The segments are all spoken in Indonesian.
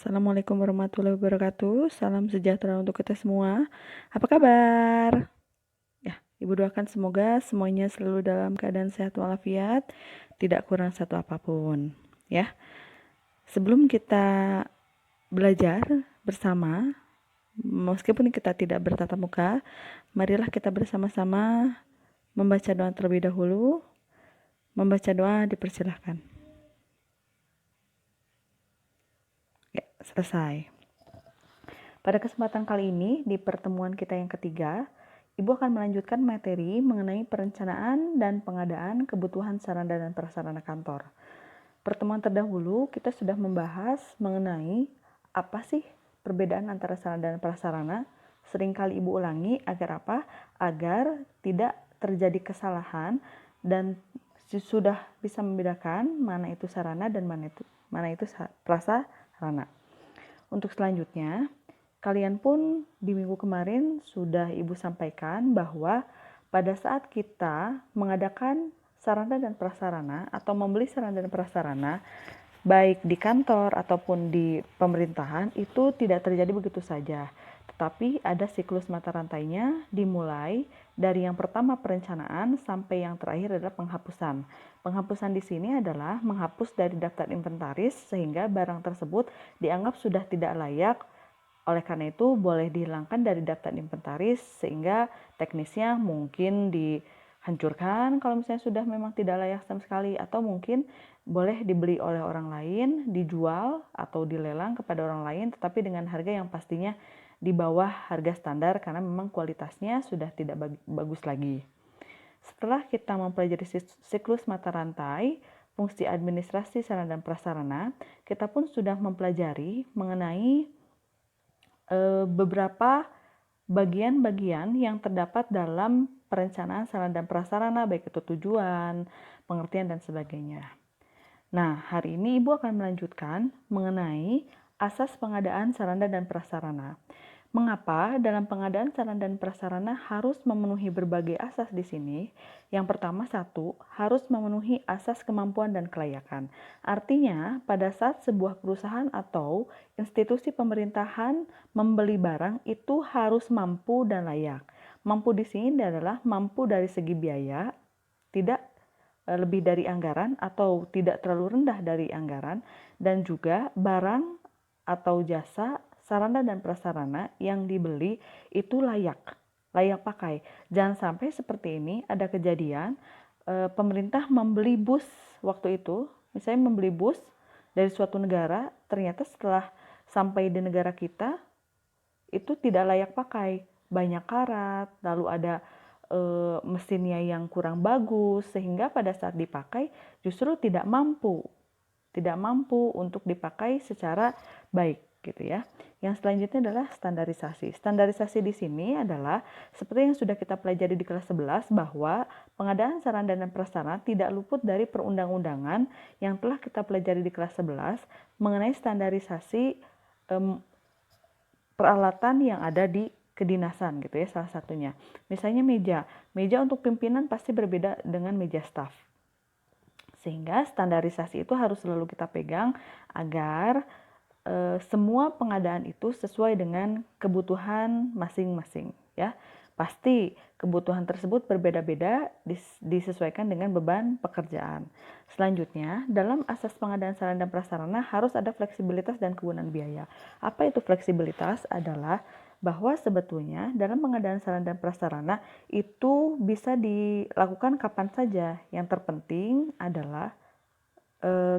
Assalamualaikum warahmatullahi wabarakatuh. Salam sejahtera untuk kita semua. Apa kabar? Ya, Ibu doakan semoga semuanya selalu dalam keadaan sehat walafiat, tidak kurang satu apapun. Ya, sebelum kita belajar bersama, meskipun kita tidak bertatap muka, marilah kita bersama-sama membaca doa terlebih dahulu. Membaca doa dipersilahkan. Ya, selesai. Pada kesempatan kali ini, di pertemuan kita yang ketiga, Ibu akan melanjutkan materi mengenai perencanaan dan pengadaan kebutuhan sarana dan prasarana kantor. Pertemuan terdahulu, kita sudah membahas mengenai apa sih perbedaan antara sarana dan prasarana. Seringkali Ibu ulangi agar apa? Agar tidak terjadi kesalahan dan sudah bisa membedakan mana itu sarana dan mana itu prasarana. Untuk selanjutnya, kalian pun di minggu kemarin sudah Ibu sampaikan bahwa pada saat kita mengadakan sarana dan prasarana atau membeli sarana dan prasarana, baik di kantor ataupun di pemerintahan, itu tidak terjadi begitu saja. Tetapi ada siklus mata rantainya, dimulai dari yang pertama perencanaan sampai yang terakhir adalah penghapusan. Penghapusan di sini adalah menghapus dari daftar inventaris sehingga barang tersebut dianggap sudah tidak layak. Oleh karena itu boleh dihilangkan dari daftar inventaris sehingga teknisnya mungkin dihancurkan kalau misalnya sudah memang tidak layak sama sekali, atau mungkin boleh dibeli oleh orang lain, dijual atau dilelang kepada orang lain tetapi dengan harga yang pastinya di bawah harga standar karena memang kualitasnya sudah tidak bagus lagi. Setelah kita mempelajari siklus mata rantai, fungsi administrasi sarana dan prasarana, kita pun sudah mempelajari mengenai beberapa bagian-bagian yang terdapat dalam perencanaan sarana dan prasarana, baik itu tujuan, pengertian, dan sebagainya. Nah, hari ini Ibu akan melanjutkan mengenai asas pengadaan sarana dan prasarana. Mengapa dalam pengadaan sarana dan prasarana harus memenuhi berbagai asas di sini? Yang pertama, satu, harus memenuhi asas kemampuan dan kelayakan. Artinya, pada saat sebuah perusahaan atau institusi pemerintahan membeli barang itu harus mampu dan layak. Mampu di sini adalah mampu dari segi biaya, tidak lebih dari anggaran atau tidak terlalu rendah dari anggaran, dan juga barang atau jasa, sarana dan prasarana yang dibeli itu layak pakai. Jangan sampai seperti ini ada kejadian pemerintah membeli bus waktu itu, misalnya membeli bus dari suatu negara, ternyata setelah sampai di negara kita itu tidak layak pakai, banyak karat, lalu ada mesinnya yang kurang bagus sehingga pada saat dipakai justru tidak mampu untuk dipakai secara baik gitu ya. Yang selanjutnya adalah standarisasi. Standarisasi di sini adalah seperti yang sudah kita pelajari di kelas 11 bahwa pengadaan sarana dan prasarana tidak luput dari perundang-undangan yang telah kita pelajari di kelas 11 mengenai standarisasi peralatan yang ada di kedinasan gitu ya, salah satunya. Misalnya meja untuk pimpinan pasti berbeda dengan meja staf. Sehingga standarisasi itu harus selalu kita pegang agar semua pengadaan itu sesuai dengan kebutuhan masing-masing ya. Pasti kebutuhan tersebut berbeda-beda disesuaikan dengan beban pekerjaan. Selanjutnya, dalam asas pengadaan sarana dan prasarana harus ada fleksibilitas dan kegunaan biaya. Apa itu fleksibilitas? Adalah bahwa sebetulnya dalam pengadaan sarana dan prasarana itu bisa dilakukan kapan saja. Yang terpenting adalah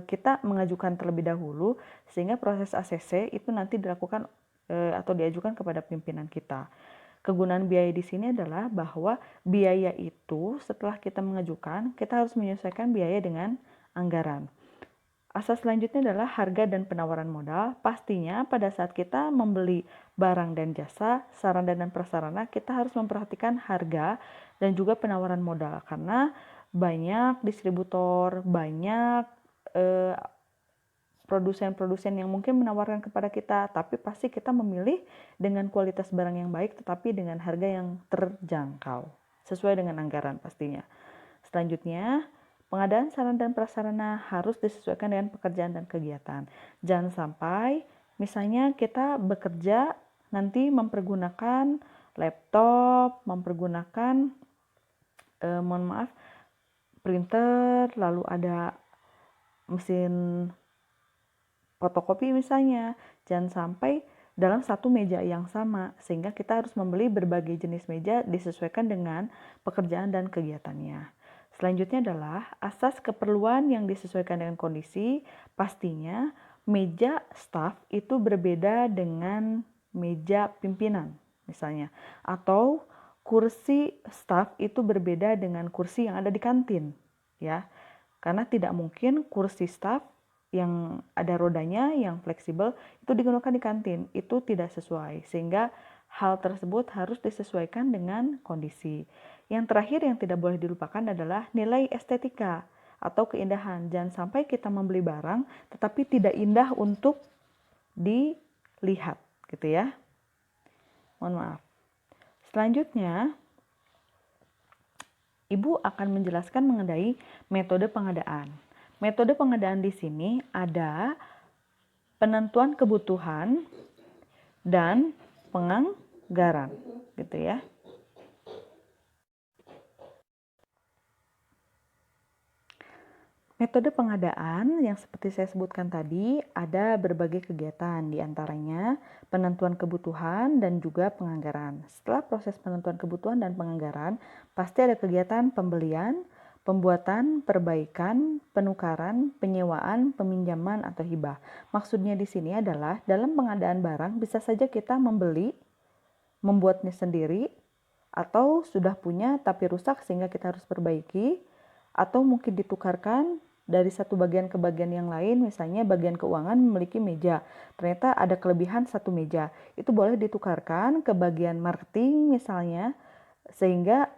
kita mengajukan terlebih dahulu sehingga proses ACC itu nanti dilakukan atau diajukan kepada pimpinan kita. Kegunaan biaya di sini adalah bahwa biaya itu setelah kita mengajukan, kita harus menyesuaikan biaya dengan anggaran. Asas selanjutnya adalah harga dan penawaran modal. Pastinya pada saat kita membeli barang dan jasa, sarana dan prasarana, kita harus memperhatikan harga dan juga penawaran modal karena banyak distributor, banyak produsen-produsen yang mungkin menawarkan kepada kita, tapi pasti kita memilih dengan kualitas barang yang baik tetapi dengan harga yang terjangkau sesuai dengan anggaran pastinya. Selanjutnya, pengadaan sarana dan prasarana harus disesuaikan dengan pekerjaan dan kegiatan. Jangan sampai Misalnya kita bekerja nanti mempergunakan laptop, mempergunakan mohon maaf, printer, lalu ada mesin fotokopi misalnya. Jangan sampai dalam satu meja yang sama, sehingga kita harus membeli berbagai jenis meja disesuaikan dengan pekerjaan dan kegiatannya. Selanjutnya adalah asas keperluan yang disesuaikan dengan kondisi. Pastinya meja staf itu berbeda dengan meja pimpinan misalnya, atau kursi staf itu berbeda dengan kursi yang ada di kantin, ya. Karena tidak mungkin kursi staf yang ada rodanya, yang fleksibel, itu digunakan di kantin. Itu tidak sesuai, sehingga hal tersebut harus disesuaikan dengan kondisi. Yang terakhir yang tidak boleh dilupakan adalah nilai estetika atau keindahan. Jangan sampai kita membeli barang tetapi tidak indah untuk dilihat, gitu ya. Mohon maaf. Selanjutnya, Ibu akan menjelaskan mengenai metode pengadaan. Metode pengadaan di sini ada penentuan kebutuhan dan penganggaran, gitu ya. Metode pengadaan yang seperti saya sebutkan tadi ada berbagai kegiatan, diantaranya penentuan kebutuhan dan juga penganggaran. Setelah proses penentuan kebutuhan dan penganggaran, pasti ada kegiatan pembelian, pembuatan, perbaikan, penukaran, penyewaan, peminjaman, atau hibah. Maksudnya di sini adalah dalam pengadaan barang bisa saja kita membeli, membuatnya sendiri, atau sudah punya tapi rusak sehingga kita harus perbaiki, atau mungkin ditukarkan dari satu bagian ke bagian yang lain. Misalnya bagian keuangan memiliki meja, ternyata ada kelebihan satu meja, itu boleh ditukarkan ke bagian marketing misalnya, sehingga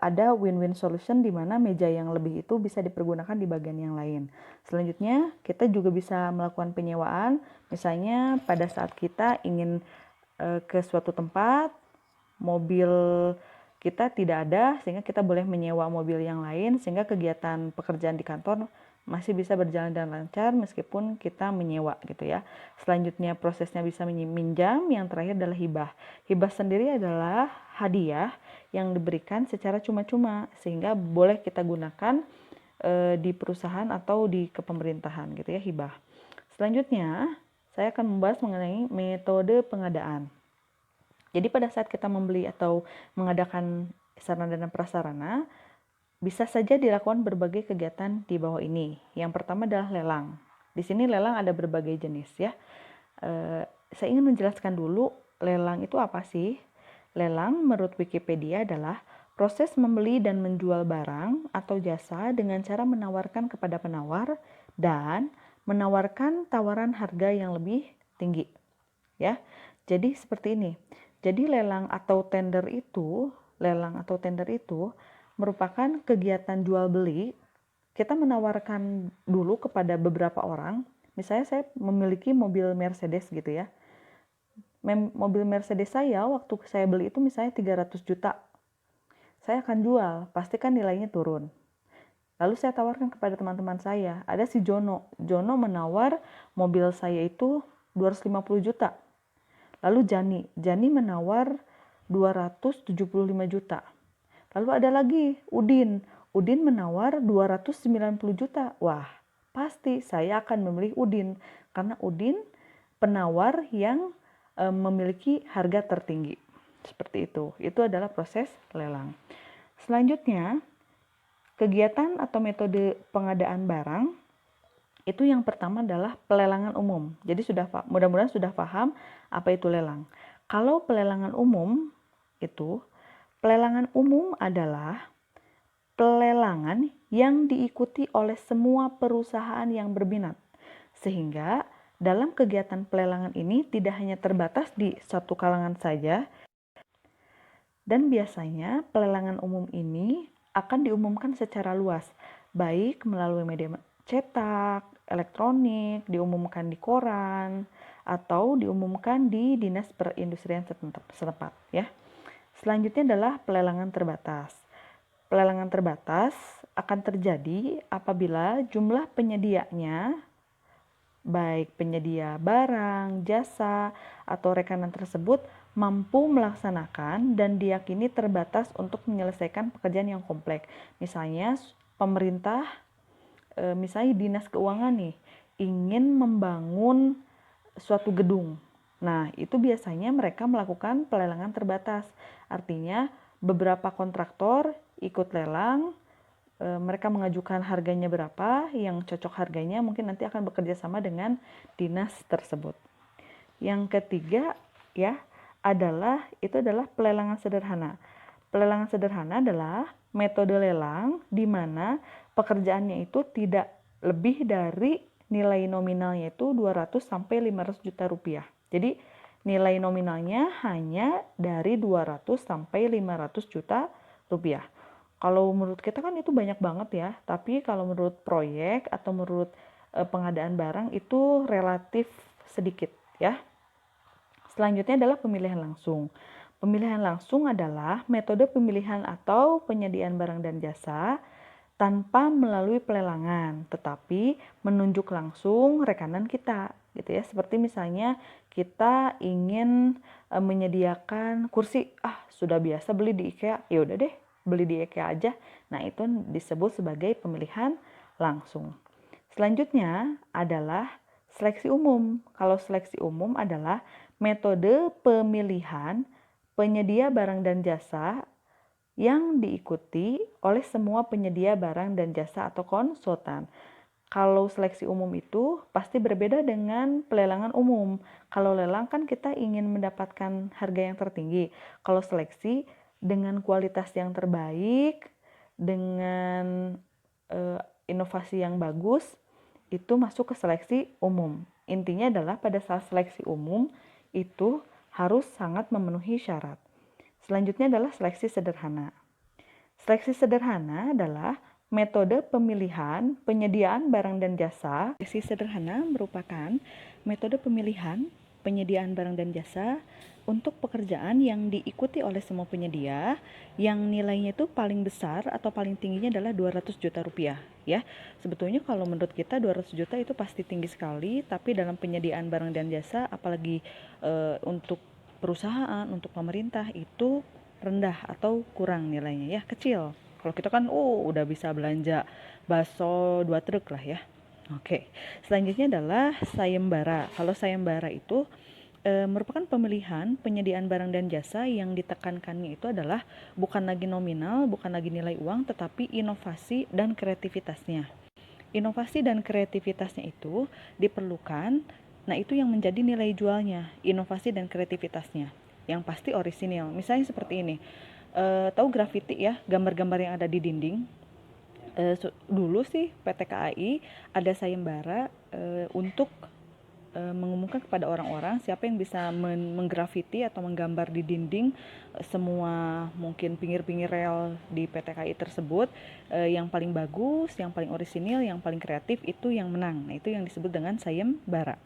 ada win-win solution di mana meja yang lebih itu bisa dipergunakan di bagian yang lain. Selanjutnya kita juga bisa melakukan penyewaan, misalnya pada saat kita ingin ke suatu tempat, mobil kita tidak ada, sehingga kita boleh menyewa mobil yang lain, sehingga kegiatan pekerjaan di kantor masih bisa berjalan dengan lancar meskipun kita menyewa, gitu ya. Selanjutnya prosesnya bisa minjam, yang terakhir adalah hibah. Hibah sendiri adalah hadiah yang diberikan secara cuma-cuma, sehingga boleh kita gunakan di perusahaan atau di kepemerintahan, gitu ya, hibah. Selanjutnya saya akan membahas mengenai metode pengadaan. Jadi pada saat kita membeli atau mengadakan sarana dan prasarana, bisa saja dilakukan berbagai kegiatan di bawah ini. Yang pertama adalah lelang. Di sini lelang ada berbagai jenis ya. Saya ingin menjelaskan dulu lelang itu apa sih? Lelang menurut Wikipedia adalah proses membeli dan menjual barang atau jasa dengan cara menawarkan kepada penawar dan menawarkan tawaran harga yang lebih tinggi. Ya. Jadi seperti ini. Jadi lelang atau tender itu merupakan kegiatan jual beli. Kita menawarkan dulu kepada beberapa orang. Misalnya saya memiliki mobil Mercedes gitu ya. Mobil Mercedes saya waktu saya beli itu misalnya 300 juta. Saya akan jual, pastikan nilainya turun. Lalu saya tawarkan kepada teman-teman saya. Ada si Jono. Jono menawar mobil saya itu 250 juta. Lalu Jani menawar 275 juta. Lalu ada lagi Udin menawar 290 juta. Wah, pasti saya akan memilih Udin karena Udin penawar yang memiliki harga tertinggi. Seperti itu. Itu adalah proses lelang. Selanjutnya, kegiatan atau metode pengadaan barang itu yang pertama adalah pelelangan umum. Jadi mudah-mudahan sudah paham apa itu lelang. Kalau pelelangan umum adalah pelelangan yang diikuti oleh semua perusahaan yang berminat. Sehingga dalam kegiatan pelelangan ini tidak hanya terbatas di satu kalangan saja, dan biasanya pelelangan umum ini akan diumumkan secara luas, baik melalui media cetak, elektronik, diumumkan di koran, atau diumumkan di dinas perindustrian setempat ya. Selanjutnya adalah pelelangan terbatas. Pelelangan terbatas akan terjadi apabila jumlah penyedianya baik penyedia barang, jasa, atau rekanan tersebut mampu melaksanakan dan diyakini terbatas untuk menyelesaikan pekerjaan yang kompleks. Misalnya pemerintah, misalnya dinas keuangan nih, ingin membangun suatu gedung. Nah, itu biasanya mereka melakukan pelelangan terbatas. Artinya beberapa kontraktor ikut lelang, mereka mengajukan harganya berapa, yang cocok harganya mungkin nanti akan bekerja sama dengan dinas tersebut. Yang ketiga ya itu adalah pelelangan sederhana. Pelelangan sederhana adalah metode lelang di mana pekerjaannya itu tidak lebih dari nilai nominalnya itu 200 sampai 500 juta rupiah. Jadi nilai nominalnya hanya dari 200 sampai 500 juta rupiah. Kalau menurut kita kan itu banyak banget ya, tapi kalau menurut proyek atau menurut pengadaan barang itu relatif sedikit ya. Selanjutnya adalah pemilihan langsung. Pemilihan langsung adalah metode pemilihan atau penyediaan barang dan jasa tanpa melalui pelelangan, tetapi menunjuk langsung rekanan kita, gitu ya. Seperti misalnya kita ingin menyediakan kursi, sudah biasa beli di IKEA, ya udah deh beli di IKEA aja. Nah, itu disebut sebagai pemilihan langsung. Selanjutnya adalah seleksi umum. Kalau seleksi umum adalah metode pemilihan penyedia barang dan jasa yang diikuti oleh semua penyedia barang dan jasa atau konsultan. Kalau seleksi umum itu pasti berbeda dengan pelelangan umum. Kalau lelang kan kita ingin mendapatkan harga yang tertinggi. Kalau seleksi dengan kualitas yang terbaik, dengan inovasi yang bagus, itu masuk ke seleksi umum. Intinya adalah pada saat seleksi umum itu harus sangat memenuhi syarat. Selanjutnya adalah seleksi sederhana. Seleksi sederhana adalah metode pemilihan penyediaan barang dan jasa. Seleksi sederhana merupakan metode pemilihan penyediaan barang dan jasa untuk pekerjaan yang diikuti oleh semua penyedia yang nilainya itu paling besar atau paling tingginya adalah 200 juta rupiah ya. Sebetulnya kalau menurut kita 200 juta itu pasti tinggi sekali, tapi dalam penyediaan barang dan jasa apalagi untuk perusahaan, untuk pemerintah itu rendah atau kurang nilainya ya, kecil. Kalau kita kan udah bisa belanja bakso 2 truk lah ya. Oke. Selanjutnya adalah sayembara. Kalau sayembara itu merupakan pemilihan penyediaan barang dan jasa yang ditekankannya itu adalah bukan lagi nominal, bukan lagi nilai uang, tetapi inovasi dan kreativitasnya. Inovasi dan kreativitasnya itu diperlukan, nah itu yang menjadi nilai jualnya, inovasi dan kreativitasnya. Yang pasti orisinil. Misalnya seperti ini, tahu grafiti ya, gambar-gambar yang ada di dinding. Dulu sih PT KAI ada sayembara untuk mengumumkan kepada orang-orang siapa yang bisa menggrafiti atau menggambar di dinding semua mungkin pinggir-pinggir rel di PT KAI tersebut, yang paling bagus, yang paling orisinil, yang paling kreatif itu yang menang. Nah, itu yang disebut dengan sayembara.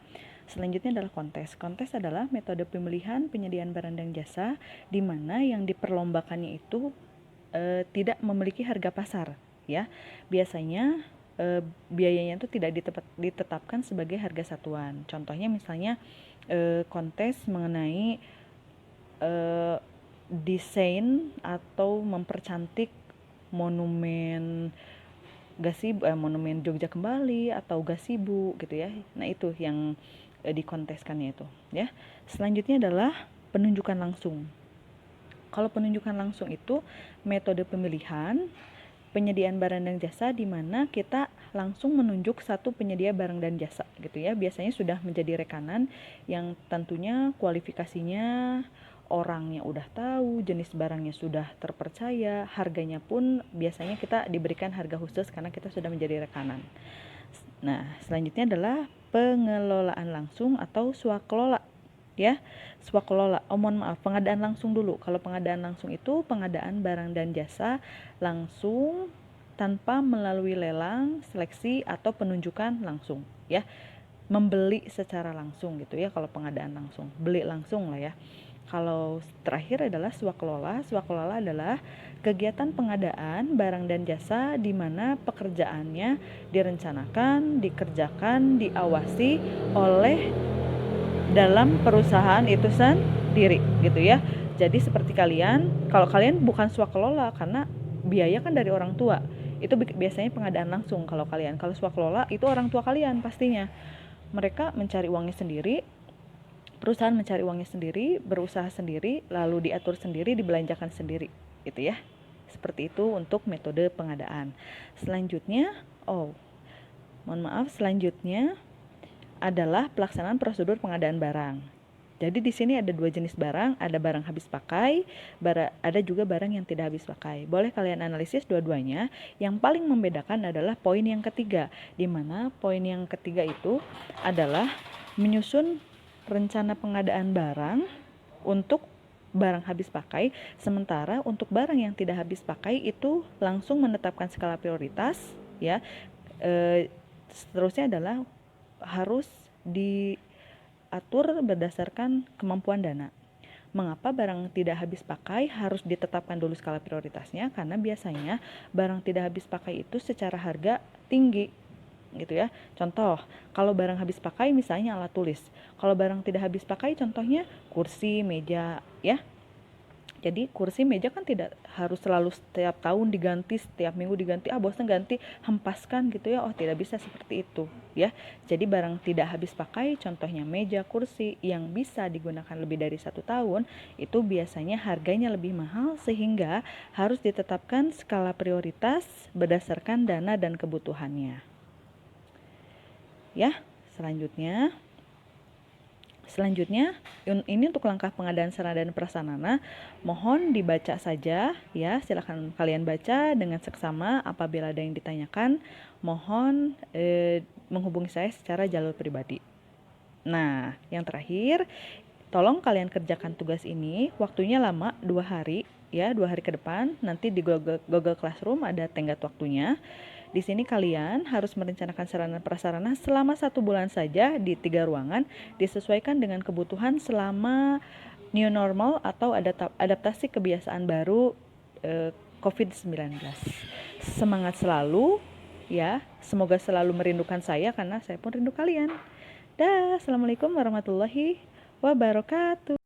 Selanjutnya adalah kontes. Kontes adalah metode pemilihan penyediaan barang dan jasa di mana yang diperlombakannya itu tidak memiliki harga pasar ya. Biasanya biayanya itu tidak ditetapkan sebagai harga satuan. Contohnya misalnya kontes mengenai desain atau mempercantik monumen monumen Jogja Kembali atau gazebo gitu ya. Nah, itu yang dikonteskannya itu ya. Selanjutnya adalah penunjukan langsung. Kalau penunjukan langsung itu metode pemilihan penyediaan barang dan jasa di mana kita langsung menunjuk satu penyedia barang dan jasa gitu ya. Biasanya sudah menjadi rekanan yang tentunya kualifikasinya orangnya udah tahu, jenis barangnya sudah terpercaya, harganya pun biasanya kita diberikan harga khusus karena kita sudah menjadi rekanan. Nah, selanjutnya adalah pengelolaan langsung atau swakelola ya. Swakelola, mohon maaf, pengadaan langsung dulu. Kalau pengadaan langsung itu pengadaan barang dan jasa langsung tanpa melalui lelang, seleksi atau penunjukan langsung ya. Membeli secara langsung gitu ya kalau pengadaan langsung. Beli langsung lah ya. Kalau terakhir adalah swakelola. Swakelola adalah kegiatan pengadaan barang dan jasa di mana pekerjaannya direncanakan, dikerjakan, diawasi oleh dalam perusahaan itu sendiri gitu ya. Jadi seperti kalian, kalau kalian bukan swakelola karena biaya kan dari orang tua. Itu biasanya pengadaan langsung kalau kalian. Kalau swakelola itu orang tua kalian pastinya. Mereka mencari uangnya sendiri, perusahaan mencari uangnya sendiri, berusaha sendiri, lalu diatur sendiri, dibelanjakan sendiri, gitu ya. Seperti itu untuk metode pengadaan. Selanjutnya, selanjutnya adalah pelaksanaan prosedur pengadaan barang. Jadi di sini ada 2 jenis barang, ada barang habis pakai, ada juga barang yang tidak habis pakai. Boleh kalian analisis dua-duanya. Yang paling membedakan adalah poin yang ketiga, di mana poin yang ketiga itu adalah menyusun rencana pengadaan barang untuk barang habis pakai, sementara untuk barang yang tidak habis pakai itu langsung menetapkan skala prioritas ya. Seterusnya adalah harus diatur berdasarkan kemampuan dana. Mengapa barang tidak habis pakai harus ditetapkan dulu skala prioritasnya? Karena biasanya barang tidak habis pakai itu secara harga tinggi gitu ya. Contoh, kalau barang habis pakai misalnya alat tulis. Kalau barang tidak habis pakai contohnya kursi, meja ya. Jadi kursi, meja kan tidak harus selalu setiap tahun diganti, setiap minggu diganti, bosan ganti, hempaskan gitu ya. Tidak bisa seperti itu ya. Jadi barang tidak habis pakai, contohnya meja, kursi yang bisa digunakan lebih dari 1 tahun, itu biasanya harganya lebih mahal sehingga harus ditetapkan skala prioritas berdasarkan dana dan kebutuhannya. Ya, selanjutnya ini untuk langkah pengadaan sarana dan prasarana, mohon dibaca saja ya. Silakan kalian baca dengan seksama. Apabila ada yang ditanyakan, mohon menghubungi saya secara jalur pribadi. Nah, yang terakhir, tolong kalian kerjakan tugas ini. Waktunya lama, 2 hari ya, 2 hari ke depan. Nanti di Google Classroom ada tenggat waktunya. Di sini kalian harus merencanakan sarana prasarana selama 1 bulan saja di 3 ruangan, disesuaikan dengan kebutuhan selama new normal atau adaptasi kebiasaan baru COVID-19. Semangat selalu ya, semoga selalu merindukan saya karena saya pun rindu kalian. Assalamualaikum warahmatullahi wabarakatuh.